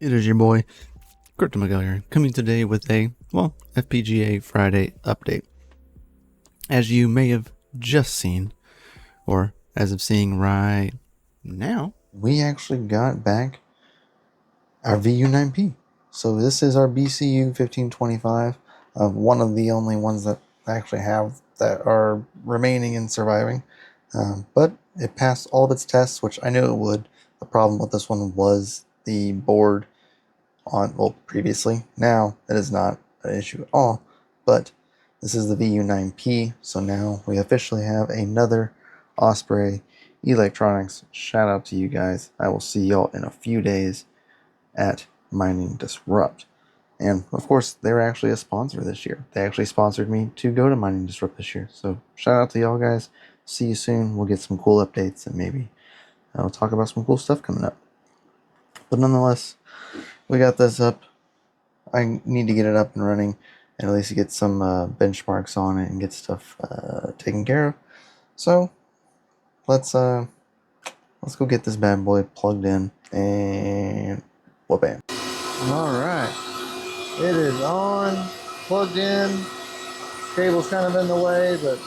It is your boy, CryptoMykel here, coming today with a, FPGA Friday update. As you may have just seen, or as of seeing right now, we actually got back our VU9P. So this is our BCU1525, one of the only ones that I actually have that are remaining and surviving. But it passed all of its tests, which I knew it would. The problem with this one was the board previously. Now it is not an issue at all, but this is the VU9P, so now we officially have another Osprey electronics. Shout out to you guys. I will see y'all in a few days at Mining Disrupt. And of course, they're actually a sponsor this year. They actually sponsored me to go to Mining Disrupt this year. So shout out to y'all guys. See you soon. We'll get some cool updates and maybe I'll talk about some cool stuff coming up. But nonetheless, we got this up. I need to get it up and running and at least get some benchmarks on it and get stuff taken care of. So let's go get this bad boy plugged in and whoop-bam. Alright, it is on, plugged in, cable's kind of in the way, but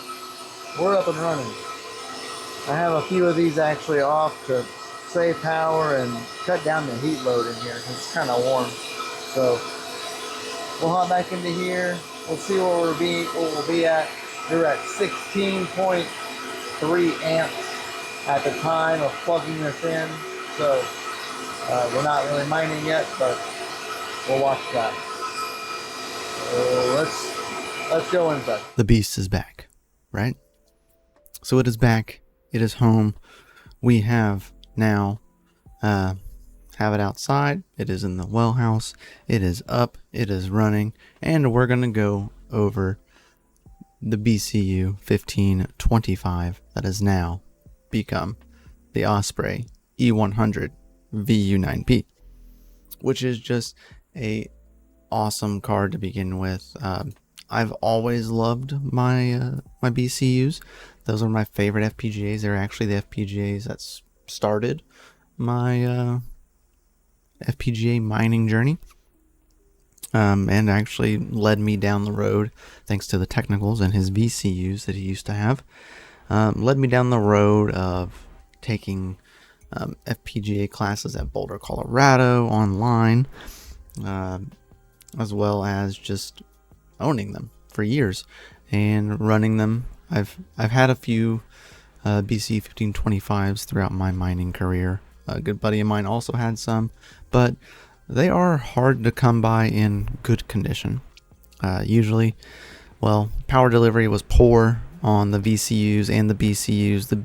we're up and running. I have a few of these actually off to save power and cut down the heat load in here because it's kind of warm. So we'll hop back into here. We'll see where we'll be at. We're at 16.3 amps at the time of plugging this in. So we're not really mining yet, but we'll watch that. So let's go inside. The beast is back, right? So it is back. It is home. We have now have it outside. It is in the well house. It is up. It is running. And we're going to go over the BCU 1525 that has now become the Osprey E100 VU9P, which is just a awesome card to begin with. I've always loved my my BCUs. Those are my favorite FPGAs. They're actually the FPGAs that started my FPGA mining journey, and actually led me down the road, thanks to the technicals and his VCUs that he used to have. Led me down the road of taking FPGA classes at Boulder, Colorado online, as well as just owning them for years and running them. I've had a few BCU1525s throughout my mining career. A good buddy of mine also had some, but they are hard to come by in good condition. Usually, power delivery was poor on the VCUs and the BCUs. The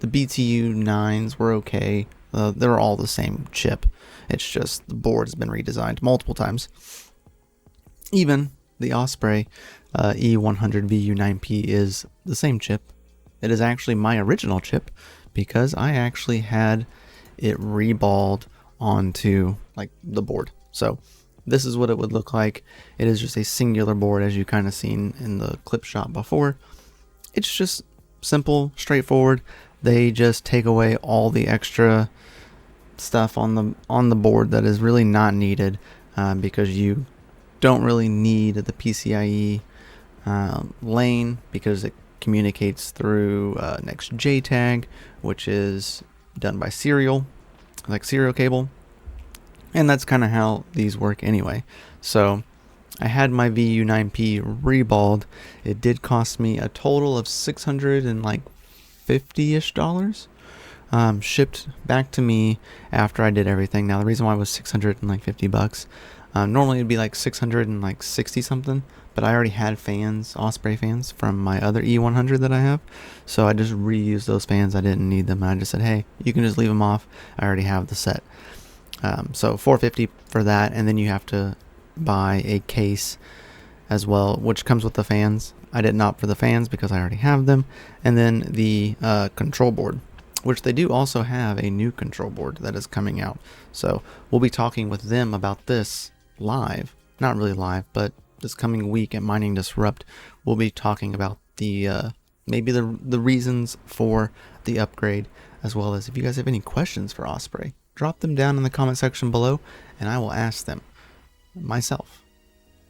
BTU9s were okay. They're all the same chip. It's just the board has been redesigned multiple times. Even the Osprey E100 VU9P is the same chip. It is actually my original chip because I actually had it reballed onto the board. So this is what it would look like. It is just a singular board, as you kind of seen in the clip shot before. It's just simple, straightforward. They just take away all the extra stuff on the board that is really not needed, because you don't really need the PCIe lane because it communicates through next JTAG, which is done by serial cable, and that's kind of how these work anyway. So I had my VU9P reballed. It did cost me a total of $650-ish, shipped back to me after I did everything. Now the reason why it was $650, normally it'd be like 660 something, but I already had fans, Osprey fans, from my other E100 that I have, so I just reused those fans. I didn't need them, and I just said, hey, you can just leave them off. I already have the set. So $450 for that, and then you have to buy a case as well, which comes with the fans. I didn't opt for the fans because I already have them, and then the control board, which they do also have a new control board that is coming out. So we'll be talking with them about this live, not really live, but this coming week at Mining Disrupt. We'll be talking about the maybe the reasons for the upgrade, as well as if you guys have any questions for Osprey, drop them down in the comment section below and I will ask them myself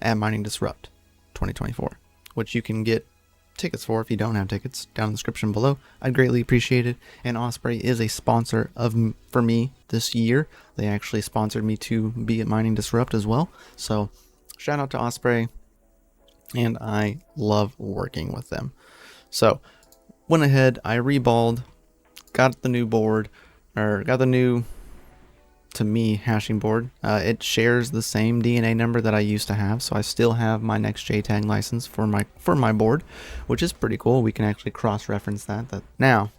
at Mining Disrupt 2024, which you can get tickets for if you don't have tickets down in the description below. I'd greatly appreciate it. And Osprey is a sponsor for me this year. They actually sponsored me to be at Mining Disrupt as well. So shout out to Osprey, and I love working with them. So went ahead, I reballed, got the new board, or got the new, to me, hashing board. It shares the same DNA number that I used to have, so I still have my next JTAG license for my board, which is pretty cool. We can actually cross-reference that. Now,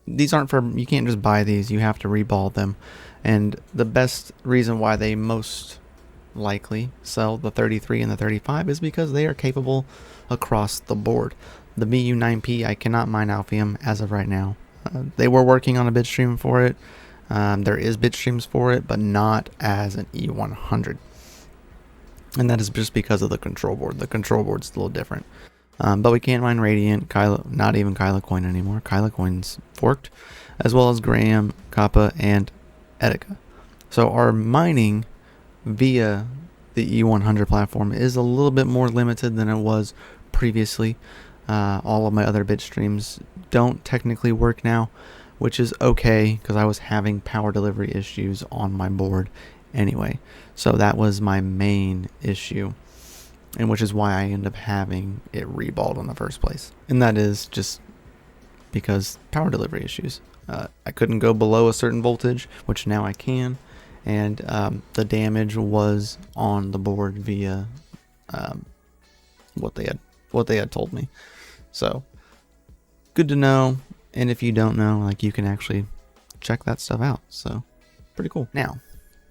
these aren't for, you can't just buy these, you have to reball them. And the best reason why they most likely sell the 33 and the 35 is because they are capable across the board. The VU9P, I cannot mine Alphium as of right now. They were working on a bitstream for it. There is bitstreams for it, but not as an E100. And that is just because of the control board. The control board's a little different. But we can't mine Radiant, not even Kylocoin anymore. Kylocoin's forked, as well as Graham, Kappa, and Etika. So our mining via the E100 platform is a little bit more limited than it was previously. All of my other bitstreams don't technically work now, which is okay because I was having power delivery issues on my board anyway. So that was my main issue, and which is why I ended up having it reballed in the first place. And that is just because power delivery issues. I couldn't go below a certain voltage, which now I can, and the damage was on the board via what they had told me. So good to know. And if you don't know, like, you can actually check that stuff out. So pretty cool. Now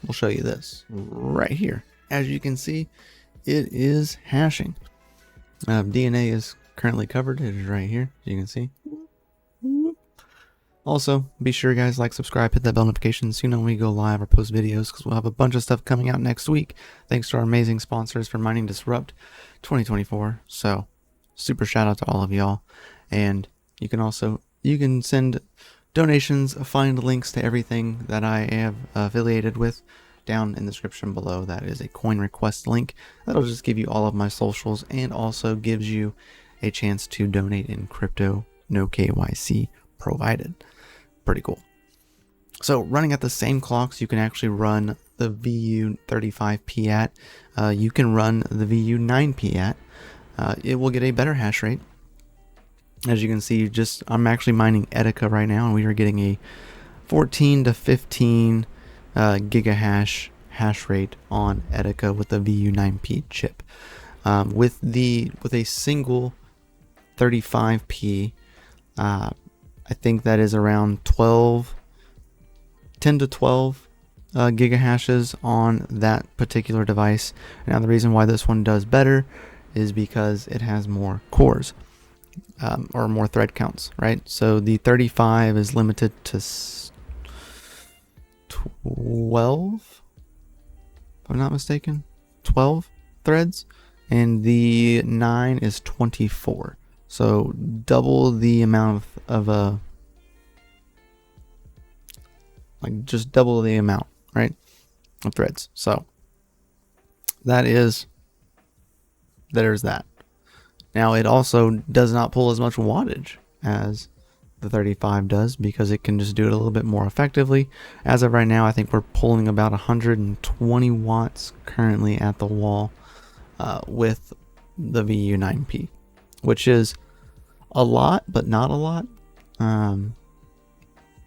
we'll show you this right here. As you can see, it is hashing. DNA is currently covered. It is right here, as you can see. Also, be sure, guys, like, subscribe, hit that bell notification so you know when we go live or post videos, because we'll have a bunch of stuff coming out next week thanks to our amazing sponsors for Mining Disrupt 2024. So super shout out to all of y'all. And you can send donations, find links to everything that I have affiliated with down in the description below. That is a coin request link. That'll just give you all of my socials and also gives you a chance to donate in crypto, no KYC provided. Pretty cool. So running at the same clocks you can actually run the VU35P at. You can run the VU9P at. It will get a better hash rate. As you can see, I'm actually mining Etika right now, and we are getting a 14 to 15 gigahash hash rate on Etika with the VU9P chip. With a single 35P, I think that is around 10 to 12 gigahashes on that particular device. Now, the reason why this one does better is because it has more cores, or more thread counts, right? So the 35 is limited to 12, if I'm not mistaken, 12 threads, and the 9 is 24. So double the amount of just double the amount, right, of threads. So there's that. Now, it also does not pull as much wattage as the 35 does because it can just do it a little bit more effectively. As of right now, I think we're pulling about 120 watts currently at the wall with the VU9P, which is a lot, but not a lot.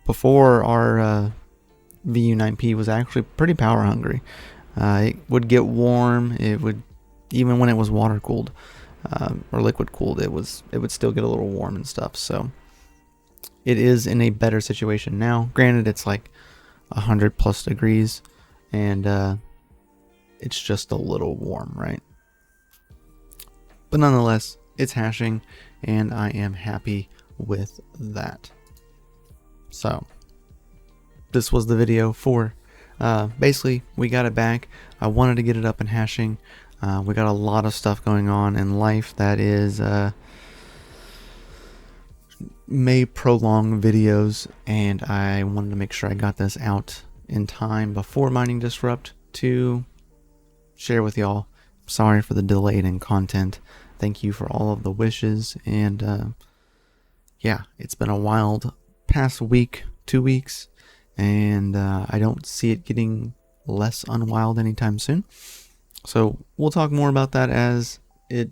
Before, our VU9P was actually pretty power hungry. It would get warm. It would, even when it was water cooled or liquid cooled, it would still get a little warm and stuff. So it is in a better situation now. Granted, it's like 100 plus degrees, and it's just a little warm, right? But nonetheless, it's hashing, and I am happy with that. So this was the video for basically, we got it back. I wanted to get it up and hashing. We got a lot of stuff going on in life that is may prolong videos, and I wanted to make sure I got this out in time before mining disrupt to share with y'all. Sorry for the delay in content. Thank you for all of the wishes, and yeah, it's been a wild past week, 2 weeks, and I don't see it getting less unwild anytime soon. So we'll talk more about that as it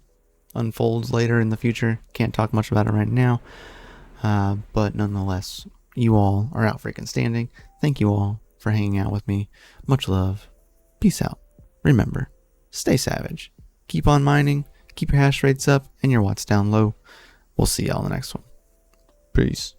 unfolds later in the future. Can't talk much about it right now, but nonetheless, you all are out freaking standing. Thank you all for hanging out with me. Much love. Peace out. Remember, stay savage. Keep on mining. Keep your hash rates up and your watts down low. We'll see y'all in the next one. Peace.